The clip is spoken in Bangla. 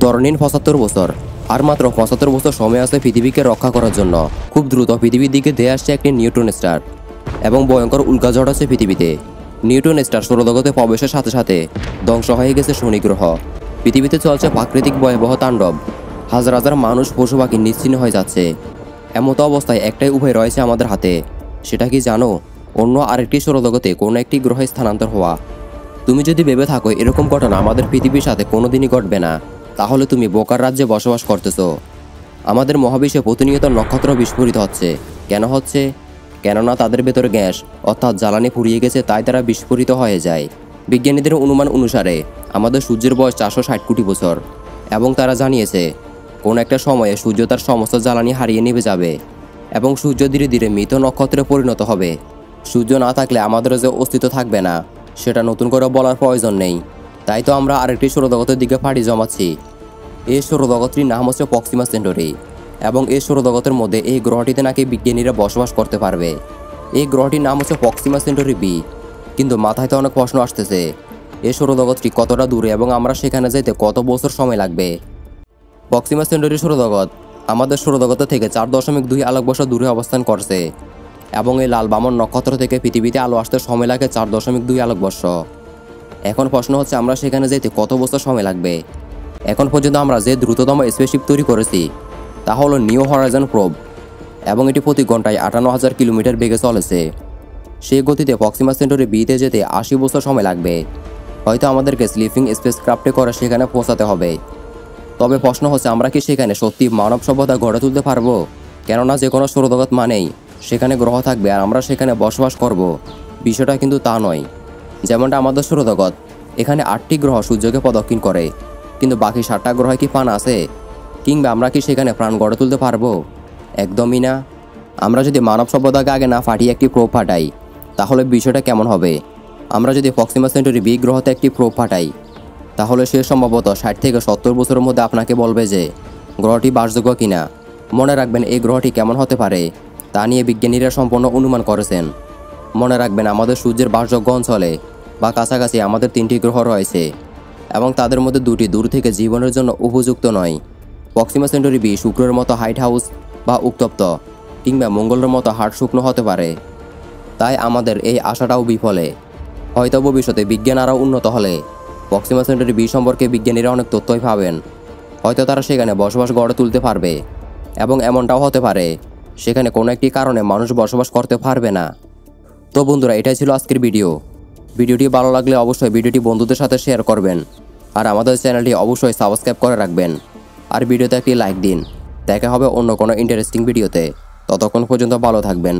ধরে নিন ৭৫ বছর। আর মাত্র ৭৫ বছর সময় আছে পৃথিবীকে রক্ষা করার জন্য। খুব দ্রুত পৃথিবীর দিকে ধেয়ে আসছে একটি নিউট্রন স্টার এবং ভয়ঙ্কর উল্কাঝড় আছে পৃথিবীতে। নিউট্রন স্টার সৌরজগতে প্রবেশের সাথে সাথে ধ্বংস হয়ে গেছে শনি গ্রহ। পৃথিবীতে চলছে প্রাকৃতিক ভয়াবহ তাণ্ডব। হাজার হাজার মানুষ পশু পাখি নিশ্চিহ্ন হয়ে যাচ্ছে। এমতো অবস্থায় একটাই উপায় রয়েছে আমাদের হাতে। সেটা কি জানো? অন্য আরেকটি সৌরজগতে কোনো একটি গ্রহে স্থানান্তর হওয়া। তুমি যদি ভেবে থাকো এরকম ঘটনা আমাদের পৃথিবীর সাথে কোনোদিনই ঘটবে না, তাহলে তুমি বোকার রাজ্যে বসবাস করতেছো। আমাদের মহাবিশ্বে প্রতিনিয়ত নক্ষত্র বিস্ফোরিত হচ্ছে। কেন হচ্ছে? কেননা তাদের ভেতরে গ্যাস অর্থাৎ জ্বালানি ফুরিয়ে গেছে, তাই তারা বিস্ফোরিত হয়ে যায়। বিজ্ঞানীদের অনুমান অনুসারে আমাদের সূর্যের বয়স 460 কোটি বছর এবং তারা জানিয়েছে কোন একটা সময়ে সূর্য তার সমস্ত জ্বালানি হারিয়ে নেমে যাবে এবং সূর্য ধীরে ধীরে মৃত নক্ষত্রে পরিণত হবে। সূর্য না থাকলে আমাদের যে অস্তিত্ব থাকবে না সেটা নতুন করে বলার প্রয়োজন নেই। তাই তো আমরা আরেকটি সৌরজগতের দিকে পাড়ি জমাচ্ছি। এই সৌরজগৎটির নাম হচ্ছে প্রক্সিমা সেন্টারি এবং এই সৌরজগতের মধ্যে এই গ্রহটিতে নাকি বিজ্ঞানীরা বসবাস করতে পারবে। এই গ্রহটির নাম হচ্ছে প্রক্সিমা সেন্টারি বি। কিন্তু মাথায় তো অনেক প্রশ্ন আসতেছে, এই সৌরজগৎটি কতটা দূরে এবং আমরা সেখানে যেতে কত বছর সময় লাগবে। প্রক্সিমা সেন্টারি সৌরজগৎ আমাদের সৌরজগৎ থেকে 4.2 আলোকবর্ষ দূরে অবস্থান করছে এবং এই লাল বামন নক্ষত্র থেকে পৃথিবীতে আলো আসতে সময় লাগে 4.2 আলোকবর্ষ। এখন প্রশ্ন হচ্ছে আমরা সেখানে যেতে কত বছর সময় লাগবে। এখন পর্যন্ত আমরা যে দ্রুততম স্পেসশিপ তৈরি করেছি তা হলো নিউ হরাইজন প্রোব এবং এটি প্রতি ঘন্টায় 58,000 কিলোমিটার বেগে চলেছে। সেই গতিতে প্রক্সিমা সেন্টারি বিতে যেতে 80 বছর সময় লাগবে। হয়তো আমাদেরকে স্লিপিং স্পেস ক্রাফটে করে সেখানে পৌঁছাতে হবে। তবে প্রশ্ন হচ্ছে আমরা কি সেখানে সত্যি মানব সভ্যতা গড়ে তুলতে পারবো? কেননা যে কোনো সৌরজগৎ মানেই সেখানে গ্রহ থাকবে আর আমরা সেখানে বসবাস করব। বিষয়টা কিন্তু তা নয়। যেমনটা আমাদের সৌরজগৎ, এখানে 8টি গ্রহ সূর্যকে প্রদক্ষিণ করে, কিন্তু বাকি 7টা গ্রহে কি প্রাণ আছে? কিংবা আমরা কি সেখানে প্রাণ গড়ে তুলতে পারবো? একদমই না। আমরা যদি মানব সভ্যতাকে আগে না ফাটিয়ে একটি প্রোব ফাটাই তাহলে বিষয়টা কেমন হবে? আমরা যদি প্রক্সিমা সেন্টারি বি গ্রহতে একটি প্রোব ফাটাই তাহলে সে সম্ভবত 60 থেকে 70 বছরের মধ্যে আপনাকে বলবে যে গ্রহটি বাসযোগ্য কিনা। মনে রাখবেন এই গ্রহটি কেমন হতে পারে তা নিয়ে বিজ্ঞানীরা সম্পূর্ণ অনুমান করেছেন। মনে রাখবেন আমাদের সূর্যের বাসযোগ্য অঞ্চলে বা কাছাকাছি আমাদের 3টি গ্রহ রয়েছে এবং তাদের মধ্যে 2টি দূর থেকে জীবনের জন্য উপযুক্ত নয়। প্রক্সিমা সেন্টারি বি শুক্রের মতো হাইট হাউস বা উত্তপ্ত কিংবা মঙ্গলের মতো হাড় শুকনো হতে পারে। তাই আমাদের এই আশাটাও বিফলে। হয়তো ভবিষ্যতে বিজ্ঞান আরও উন্নত হলে প্রক্সিমা সেন্টারি বি সম্পর্কে বিজ্ঞানীরা অনেক তথ্যই পাবেন। হয়তো তারা সেখানে বসবাস গড়ে তুলতে পারবে এবং এমনটাও হতে পারে সেখানে কোনো একটি কারণে মানুষ বসবাস করতে পারবে না। তো বন্ধুরা, এটাই ছিল আজকের ভিডিওটি ভালো লাগলে অবশ্যই ভিডিওটি বন্ধুদের সাথে শেয়ার করবেন আর আমাদের চ্যানেলটি অবশ্যই সাবস্ক্রাইব করে রাখবেন আর ভিডিওতে একটি লাইক দিন। দেখা হবে অন্য কোনো ইন্টারেস্টিং ভিডিওতে। ততক্ষণ পর্যন্ত ভালো থাকবেন।